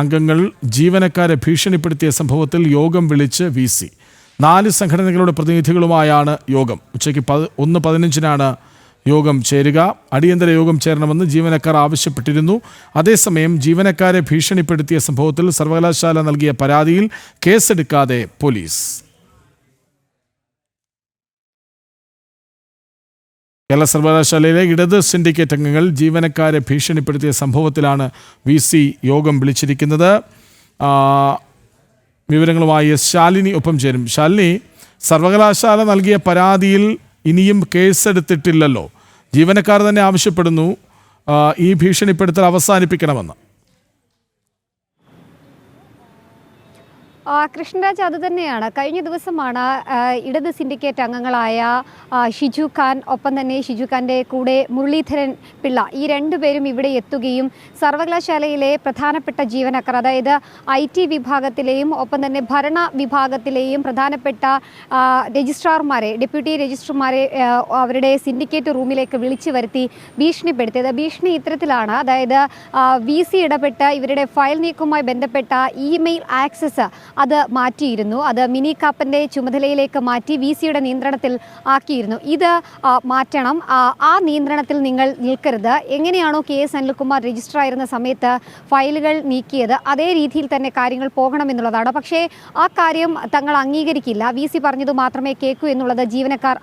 അംഗങ്ങൾ ജീവനക്കാരെ ഭീഷണിപ്പെടുത്തിയ സംഭവത്തിൽ യോഗം വിളിച്ച് VC. 4 സംഘടനകളുടെ പ്രതിനിധികളുമായാണ് യോഗം. ഉച്ചയ്ക്ക് 1:15 യോഗം ചേരുക. അടിയന്തര യോഗം ചേരണമെന്ന് ജീവനക്കാർ ആവശ്യപ്പെട്ടിരുന്നു. അതേസമയം ജീവനക്കാരെ ഭീഷണിപ്പെടുത്തിയ സംഭവത്തിൽ സർവകലാശാല നൽകിയ പരാതിയിൽ കേസെടുക്കാതെ പോലീസ്. കേരള സർവകലാശാലയിലെ ഇടത് സിൻഡിക്കേറ്റ് അംഗങ്ങൾ ജീവനക്കാരെ ഭീഷണിപ്പെടുത്തിയ സംഭവത്തിലാണ് VC യോഗം വിളിച്ചിരിക്കുന്നത്. വിവരങ്ങളുമായി ശാലിനി ഒപ്പം ചേരും. ശാലിനി, സർവകലാശാല നൽകിയ പരാതിയിൽ ഇനിയും കേസെടുത്തിട്ടില്ലല്ലോ. ജീവനക്കാർ തന്നെ ആവശ്യപ്പെടുന്നു ഈ ഭീഷണിപ്പെടുത്തൽ അവസാനിപ്പിക്കണമെന്ന്. കൃഷ്ണരാജ്, അതുതന്നെയാണ്. കഴിഞ്ഞ ദിവസമാണ് ഇടത് സിൻഡിക്കേറ്റ് അംഗങ്ങളായ ഷിജു ഖാൻ, ഒപ്പം തന്നെ ഷിജു ഖാൻ്റെ കൂടെ മുരളീധരൻ പിള്ള, ഈ രണ്ടുപേരും ഇവിടെ എത്തുകയും സർവകലാശാലയിലെ പ്രധാനപ്പെട്ട ജീവനക്കാർ, അതായത് IT വിഭാഗത്തിലെയും ഒപ്പം തന്നെ ഭരണ വിഭാഗത്തിലെയും പ്രധാനപ്പെട്ട രജിസ്ട്രാർമാരെ, ഡെപ്യൂട്ടി രജിസ്ട്രാർമാരെ അവരുടെ സിൻഡിക്കേറ്റ് റൂമിലേക്ക് വിളിച്ചു വരുത്തി ഭീഷണിപ്പെടുത്തിയത്. ഭീഷണി ഇത്തരത്തിലാണ്. അതായത് VC ഇടപെട്ട് ഇവരുടെ ഫയൽ നീക്കവുമായി ബന്ധപ്പെട്ട ഇമെയിൽ ആക്സസ് അത് മാറ്റിയിരുന്നു. അത് മിനി കാപ്പൻ്റെ ചുമതലയിലേക്ക് മാറ്റി VCയുടെ നിയന്ത്രണത്തിൽ ആക്കിയിരുന്നു. ഇത് മാറ്റണം, ആ നിയന്ത്രണത്തിൽ നിങ്ങൾ നിൽക്കരുത്. എങ്ങനെയാണോ KS അനിൽകുമാർ രജിസ്റ്റർ ആയിരുന്ന സമയത്ത് ഫയലുകൾ നീക്കിയത്, അതേ രീതിയിൽ തന്നെ കാര്യങ്ങൾ പോകണമെന്നുള്ളതാണ്. പക്ഷേ ആ കാര്യം തങ്ങൾ അംഗീകരിക്കില്ല. VC പറഞ്ഞത് മാത്രമേ കേൾക്കൂ എന്നുള്ളത് ജീവനക്കാർ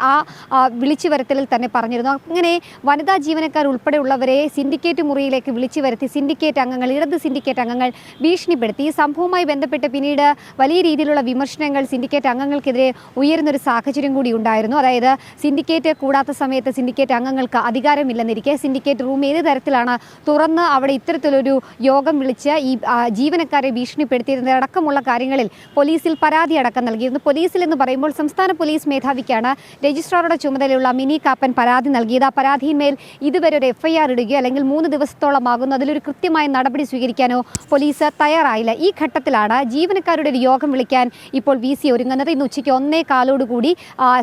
വിളിച്ചു വരുത്തലിൽ തന്നെ പറഞ്ഞിരുന്നു. അങ്ങനെ വനിതാ ജീവനക്കാർ ഉൾപ്പെടെയുള്ളവരെ സിൻഡിക്കേറ്റ് മുറിയിലേക്ക് വിളിച്ചു വരുത്തി സിൻഡിക്കേറ്റ് അംഗങ്ങൾ, ഇടത് സിൻഡിക്കേറ്റ് അംഗങ്ങൾ ഭീഷണിപ്പെടുത്തി. ഈ സംഭവവുമായി ബന്ധപ്പെട്ട് പിന്നീട് വലിയ രീതിയിലുള്ള വിമർശനങ്ങൾ സിൻഡിക്കേറ്റ് അംഗങ്ങൾക്കെതിരെ ഉയരുന്നൊരു സാഹചര്യം കൂടി ഉണ്ടായിരുന്നു. അതായത് സിൻഡിക്കേറ്റ് കൂടാത്ത സമയത്ത് സിൻഡിക്കേറ്റ് അംഗങ്ങൾക്ക് അധികാരമില്ലെന്നിരിക്കെ സിൻഡിക്കേറ്റ് റൂം ഏത് തരത്തിലാണ് തുറന്ന് അവിടെ ഇത്തരത്തിലൊരു യോഗം വിളിച്ച് ഈ ജീവനക്കാരെ ഭീഷണിപ്പെടുത്തിയതടക്കമുള്ള കാര്യങ്ങളിൽ പോലീസിൽ പരാതി അടക്കം നൽകിയിരുന്നു. പോലീസിൽ എന്ന് പറയുമ്പോൾ സംസ്ഥാന പോലീസ് മേധാവിക്കാണ് രജിസ്ട്രാറുടെ ചുമതലയുള്ള മിനി കാപ്പൻ പരാതി നൽകിയത്. ആ പരാതിയിന്മേൽ ഇതുവരെ ഒരു FIR ഇടുകയോ അല്ലെങ്കിൽ 3 ദിവസത്തോളമാകുന്നു അതിലൊരു കൃത്യമായ നടപടി സ്വീകരിക്കാനോ പോലീസ് തയ്യാറായില്ല. ഈ ഘട്ടത്തിലാണ് ജീവനക്കാരുടെ ഒരു യോഗം വിളിക്കാൻ ഇപ്പോൾ VC ഒരുങ്ങുന്നത്. ഇന്ന് ഉച്ചയ്ക്ക് 1:15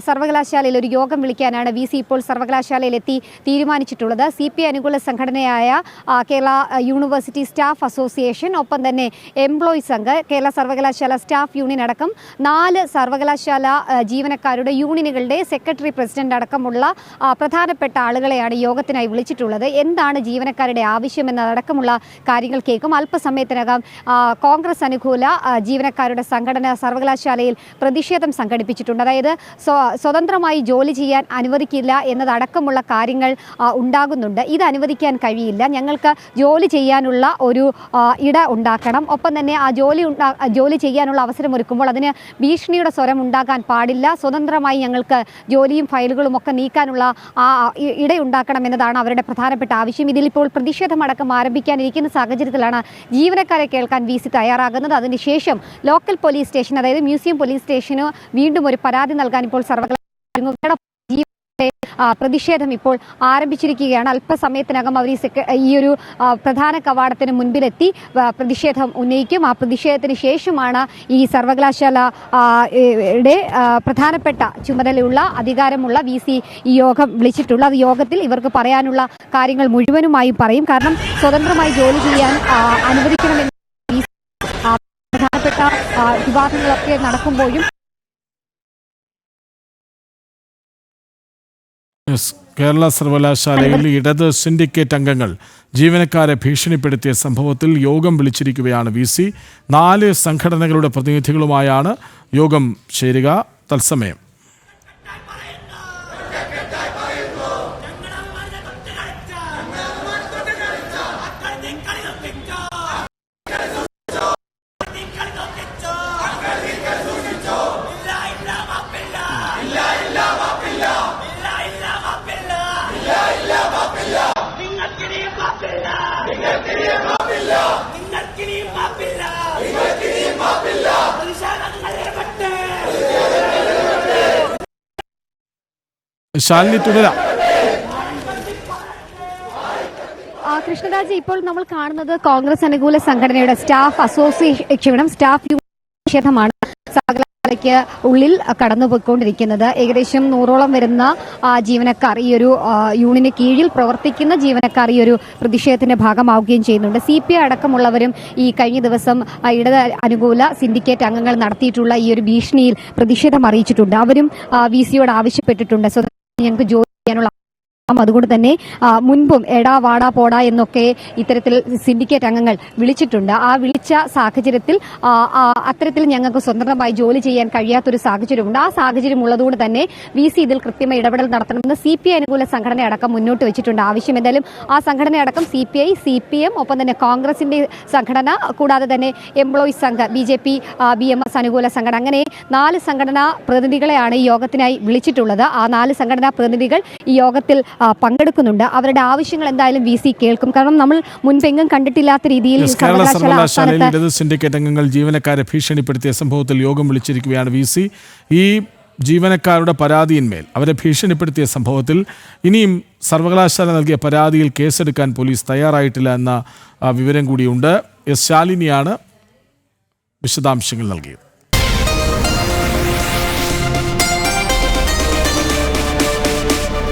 സർവകലാശാലയിൽ ഒരു യോഗം വിളിക്കാനാണ് VC ഇപ്പോൾ സർവകലാശാലയിലെത്തി തീരുമാനിച്ചിട്ടുള്ളത്. CPI അനുകൂല സംഘടനയായ കേരള യൂണിവേഴ്സിറ്റി സ്റ്റാഫ് അസോസിയേഷൻ, ഒപ്പം തന്നെ എംപ്ലോയീസ് സംഘ്, കേരള സർവകലാശാല സ്റ്റാഫ് യൂണിയൻ അടക്കം 4 സർവകലാശാല ജീവനക്കാരുടെ യൂണിയനുകളുടെ സെക്രട്ടറി, പ്രസിഡന്റ് അടക്കമുള്ള പ്രധാനപ്പെട്ട ആളുകളെയാണ് യോഗത്തിനായി വിളിച്ചിട്ടുള്ളത്. എന്താണ് ജീവനക്കാരുടെ ആവശ്യമെന്നതടക്കമുള്ള കാര്യങ്ങൾ കേൾക്കും. അല്പസമയത്തിനകം കോൺഗ്രസ് അനുകൂല ജീവനക്കാരുടെ സംഘടന സർവകലാശാലയിൽ പ്രതിഷേധം സംഘടിപ്പിച്ചിട്ടുണ്ട്. അതായത് സ്വതന്ത്രമായി ജോലി ചെയ്യാൻ അനുവദിക്കില്ല എന്നതടക്കമുള്ള കാര്യങ്ങൾ ഉണ്ടാകുന്നുണ്ട്. ഇത് അനുവദിക്കാൻ കഴിയില്ല. ഞങ്ങൾക്ക് ജോലി ചെയ്യാനുള്ള ഒരു ഇട ഉണ്ടാക്കണം. ഒപ്പം തന്നെ ആ ജോലി ചെയ്യാനുള്ള അവസരം ഒരുക്കുമ്പോൾ അതിന് ഭീഷണിയുടെ സ്വരം ഉണ്ടാകാൻ പാടില്ല. സ്വതന്ത്രമായി ഞങ്ങൾക്ക് ജോലിയും ഫയലുകളും ഒക്കെ നീക്കാനുള്ള ഇടയുണ്ടാക്കണം എന്നതാണ് അവരുടെ പ്രധാനപ്പെട്ട ആവശ്യം. ഇതിലിപ്പോൾ പ്രതിഷേധമടക്കം ആരംഭിക്കാനിരിക്കുന്ന സാഹചര്യത്തിലാണ് ജീവനക്കാരെ കേൾക്കാൻ VC തയ്യാറാകുന്നത്. അതിനുശേഷം ലോക്കൽ പോലീസ് സ്റ്റേഷൻ, അതായത് മ്യൂസിയം പോലീസ് സ്റ്റേഷന് വീണ്ടും ഒരു പരാതി നൽകാൻ ഇപ്പോൾ സർവകലാശാല പ്രതിഷേധം ഇപ്പോൾ ആരംഭിച്ചിരിക്കുകയാണ്. അല്പസമയത്തിനകം അവർ ഈ ഒരു പ്രധാന കവാടത്തിന് മുൻപിലെത്തി പ്രതിഷേധം ഉന്നയിക്കും. ആ പ്രതിഷേധത്തിന് ശേഷമാണ് ഈ സർവകലാശാലയുടെ പ്രധാനപ്പെട്ട ചുമതലയുള്ള അധികാരമുള്ള VC ഈ യോഗം വിളിച്ചിട്ടുള്ളത്. അത് യോഗത്തിൽ ഇവർക്ക് പറയാനുള്ള കാര്യങ്ങൾ മുഴുവനുമായും പറയും. കാരണം സ്വതന്ത്രമായി ജോലി ചെയ്യാൻ അനുവദിക്കണമെന്ന് പ്രധാനപ്പെട്ട വിവാദങ്ങളൊക്കെ നടക്കുമ്പോഴും കേരള സർവകലാശാലയിൽ ഇടത് സിൻഡിക്കേറ്റ് അംഗങ്ങൾ ജീവനക്കാരെ ഭീഷണിപ്പെടുത്തിയ സംഭവത്തിൽ യോഗം വിളിച്ചിരിക്കുകയാണ് VC. 4 സംഘടനകളുടെ പ്രതിനിധികളുമായാണ് യോഗം ചേരുക. തത്സമയം ശാലിനി തുടരാം. കൃഷ്ണരാജ്, ഇപ്പോൾ നമ്മൾ കാണുന്നത് കോൺഗ്രസ് അനുകൂല സംഘടനയുടെ സ്റ്റാഫ് അസോസിയേഷൻ, സ്റ്റാഫ് യൂണിയൻ പ്രതിഷേധമാണ്. സർവകലാശാലയ്ക്ക് ഉള്ളിൽ കടന്നുപോയിക്കൊണ്ടിരിക്കുന്നത്. ഏകദേശം 100ഓളം വരുന്ന ജീവനക്കാർ, ഈ ഒരു യൂണിയന് കീഴിൽ പ്രവർത്തിക്കുന്ന ജീവനക്കാർ ഈ ഒരു പ്രതിഷേധത്തിന്റെ ഭാഗമാവുകയും ചെയ്യുന്നുണ്ട്. CPI അടക്കമുള്ളവരും ഈ കഴിഞ്ഞ ദിവസം ഇടത് അനുകൂല സിൻഡിക്കേറ്റ് അംഗങ്ങൾ നടത്തിയിട്ടുള്ള ഈ ഒരു ഭീഷണിയിൽ പ്രതിഷേധം അറിയിച്ചിട്ടുണ്ട്. അവരും VC-യോട് ആവശ്യപ്പെട്ടിട്ടുണ്ട് ഞങ്ങൾക്ക് ജോലി ചെയ്യാനുള്ള. അതുകൊണ്ട് തന്നെ മുൻപും എടാ വാടാ പോടാ എന്നൊക്കെ ഇത്തരത്തിൽ സിൻഡിക്കേറ്റ് അംഗങ്ങൾ വിളിച്ചിട്ടുണ്ട്. ആ വിളിച്ച സാഹചര്യത്തിൽ അത്തരത്തിൽ ഞങ്ങൾക്ക് സ്വതന്ത്രമായി ജോലി ചെയ്യാൻ കഴിയാത്തൊരു സാഹചര്യമുണ്ട്. ആ സാഹചര്യം ഉള്ളതുകൊണ്ട് തന്നെ VC ഇതിൽ കൃത്യമായി ഇടപെടൽ നടത്തണമെന്ന് CPI അനുകൂല സംഘടനയടക്കം മുന്നോട്ട് വെച്ചിട്ടുണ്ട്. ആവശ്യം എന്തായാലും ആ സംഘടനയടക്കം CPI, CPM, ഒപ്പം തന്നെ കോൺഗ്രസിന്റെ സംഘടന, കൂടാതെ തന്നെ എംപ്ലോയീസ് സംഘ്, BJP, BMS അനുകൂല സംഘടന, അങ്ങനെ 4 സംഘടനാ പ്രതിനിധികളെയാണ് ഈ യോഗത്തിനായി വിളിച്ചിട്ടുള്ളത്. ആ 4 സംഘടനാ പ്രതിനിധികൾ ഈ യോഗത്തിൽ പങ്കെടുക്കുന്നുണ്ട്. അവരുടെ ആവശ്യങ്ങൾ എന്തായാലും VC കേൾക്കും. കാരണം നമ്മൾ മുൻപെങ്ങും കണ്ടിട്ടില്ലാത്ത രീതിയിൽ കേരള സർവകലാശാലയിൽ ഇടത് സിൻഡിക്കേറ്റ് അംഗങ്ങൾ ജീവനക്കാരെ ഭീഷണിപ്പെടുത്തിയ സംഭവത്തിൽ യോഗം വിളിച്ചിരിക്കുകയാണ് VC. ഈ ജീവനക്കാരുടെ പരാതിയിന്മേൽ, അവരെ ഭീഷണിപ്പെടുത്തിയ സംഭവത്തിൽ ഇനിയും സർവകലാശാല നൽകിയ പരാതിയിൽ കേസെടുക്കാൻ പോലീസ് തയ്യാറായിട്ടില്ല എന്ന വിവരം കൂടിയുണ്ട്. S. ശാലിനിയാണ് വിശദാംശങ്ങൾ നൽകിയത്.